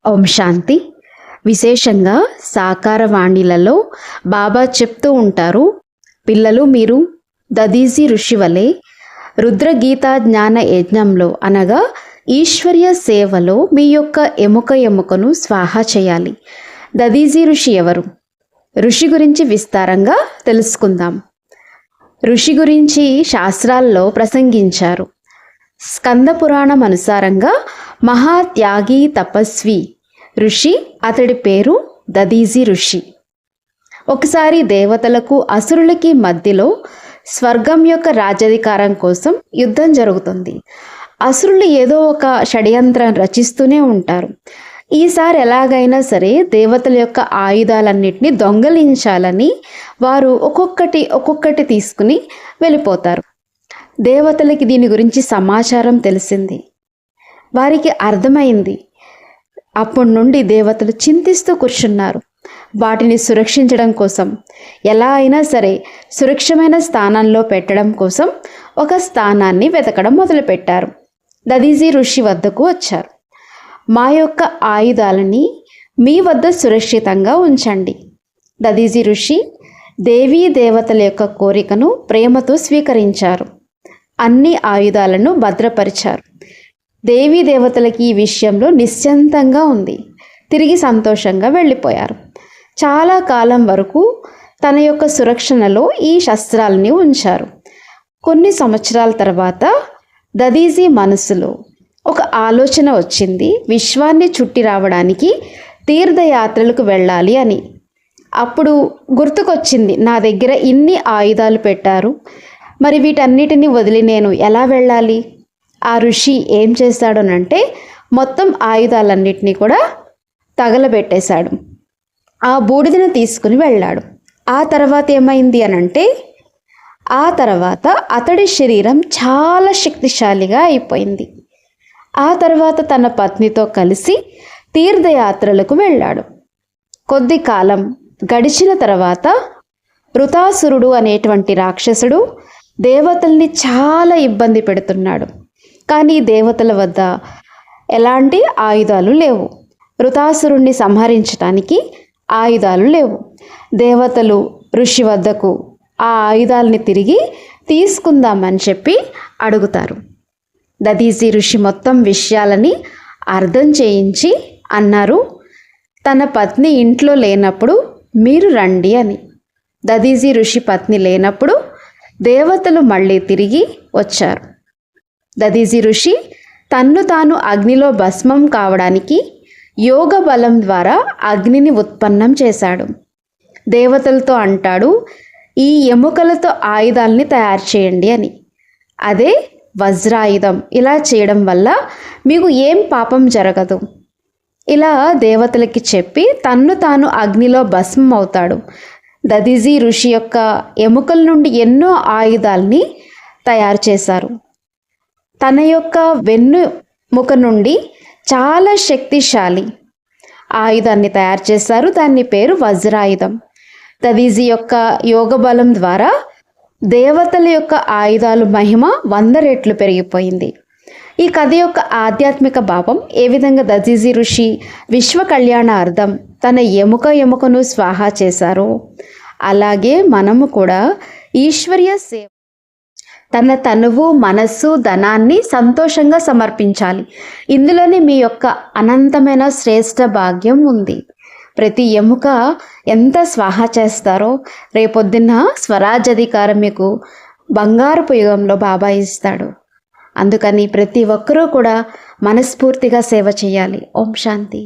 ఓం శాంతి. విశేషంగా సాకారవాణిలలో బాబా చెప్తూ ఉంటారు, పిల్లలు మీరు దదీజీ ఋషి వలె రుద్రగీతా జ్ఞాన యజ్ఞంలో అనగా ఈశ్వర్య సేవలో మీ యొక్క ఎముకను స్వాహా చేయాలి. దదీజీ ఋషి ఎవరు? ఋషి గురించి విస్తారంగా తెలుసుకుందాం. ఋషి గురించి శాస్త్రాల్లో ప్రసంగించారు. స్కంద పురాణం అనుసారంగా మహాత్యాగి తపస్వి ఋషి, అతడి పేరు దదీజీ ఋషి. ఒకసారి దేవతలకు అసురులకి మధ్యలో స్వర్గం యొక్క రాజ్యాధికారం కోసం యుద్ధం జరుగుతుంది. అసురులు ఏదో ఒక షడ్యంత్రం రచిస్తూనే ఉంటారు. ఈసారి ఎలాగైనా సరే దేవతల యొక్క ఆయుధాలన్నిటినీ దొంగలించాలని వారు ఒక్కొక్కటి తీసుకుని వెళ్ళిపోతారు. దేవతలకి దీని గురించి సమాచారం తెలిసింది. వారికి అర్థమైంది. అప్పటి నుండి దేవతలు చింతిస్తూ కూర్చున్నారు. వాటిని సురక్షించడం కోసం, ఎలా అయినా సరే సురక్షమైన స్థానంలో పెట్టడం కోసం ఒక స్థానాన్ని వెతకడం మొదలుపెట్టారు. దదీజీ ఋషి వద్దకు వచ్చారు. మా యొక్క ఆయుధాలని మీ వద్ద సురక్షితంగా ఉంచండి. దదీజీ ఋషి దేవీ దేవతల యొక్క కోరికను ప్రేమతో స్వీకరించారు. అన్ని ఆయుధాలను భద్రపరిచారు. దేవీ దేవతలకి ఈ విషయంలో నిశ్చింతంగా ఉంది. తిరిగి సంతోషంగా వెళ్ళిపోయారు. చాలా కాలం వరకు తన యొక్క సురక్షణలో ఈ శస్త్రాలని ఉంచారు. కొన్ని సంవత్సరాల తర్వాత దదీజీ మనసులో ఒక ఆలోచన వచ్చింది, విశ్వాన్ని చుట్టి రావడానికి తీర్థయాత్రలకు వెళ్ళాలి అని. అప్పుడు గుర్తుకొచ్చింది, నా దగ్గర ఇన్ని ఆయుధాలు పెట్టారు, మరి వీటన్నిటిని వదిలి నేను ఎలా వెళ్ళాలి? ఆ ఋషి ఏం చేశాడనంటే మొత్తం ఆయుధాలన్నిటినీ కూడా తగలబెట్టేశాడు. ఆ బూడిదను తీసుకుని వెళ్ళాడు. ఆ తర్వాత ఏమైంది అనంటే ఆ తర్వాత అతడి శరీరం చాలా శక్తిశాలిగా అయిపోయింది. ఆ తర్వాత తన పత్నితో కలిసి తీర్థయాత్రలకు వెళ్ళాడు. కొద్ది కాలం గడిచిన తర్వాత వృతాసురుడు అనేటువంటి రాక్షసుడు దేవతల్ని చాలా ఇబ్బంది పెడుతున్నాడు. కానీ దేవతల వద్ద ఎలాంటి ఆయుధాలు లేవు. వృతాసురుణ్ణి సంహరించడానికి ఆయుధాలు లేవు. దేవతలు ఋషి వద్దకు ఆ ఆయుధాలని తిరిగి తీసుకుందామని చెప్పి అడుగుతారు. దదీజీ ఋషి మొత్తం విషయాలని అర్థం చేయించి అన్నారు, తన పత్ని ఇంట్లో లేనప్పుడు మీరు రండి అని. దదీజీ ఋషి పత్ని లేనప్పుడు దేవతలు మళ్ళీ తిరిగి వచ్చారు. దదీజీ ఋషి తన్ను తాను అగ్నిలో భస్మం కావడానికి యోగ బలం ద్వారా అగ్నిని ఉత్పన్నం చేశాడు. దేవతలతో అంటాడు, ఈ ఎముకలతో ఆయుధాలని తయారు చేయండి అని. అదే వజ్రాయుధం. ఇలా చేయడం వల్ల మీకు ఏం పాపం జరగదు. ఇలా దేవతలకి చెప్పి తన్ను తాను అగ్నిలో భస్మం అవుతాడు. దదీజీ ఋషి యొక్క ఎముకల నుండి ఎన్నో ఆయుధాలని తయారు చేశారు. తన యొక్క వెన్నుముక నుండి చాలా శక్తిశాలి ఆయుధాన్ని తయారు చేశారు. దాని పేరు వజ్రాయుధం. దదీజీ యొక్క యోగ బలం ద్వారా దేవతల యొక్క ఆయుధాలు మహిమ 100 రెట్లు పెరిగిపోయింది. ఈ కథ యొక్క ఆధ్యాత్మిక భావం ఏ విధంగా దదీజీ ఋషి విశ్వ కళ్యాణార్థం తన ఎముకను స్వాహా చేశారో అలాగే మనము కూడా ఈశ్వర్య సేవ తన తనువు, మనస్సు, ధనాన్ని సంతోషంగా సమర్పించాలి. ఇందులోనే మీ యొక్క అనంతమైన శ్రేష్ఠ భాగ్యం ఉంది. ప్రతి ఎముక ఎంత స్వాహా చేస్తారో రేపొద్దున్న స్వరాజ్యాధికారం మీకు బంగారపు యుగంలో బాబా ఇస్తాడు. అందుకని ప్రతి ఒక్కరూ కూడా మనస్ఫూర్తిగా సేవ చేయాలి. ఓం శాంతి.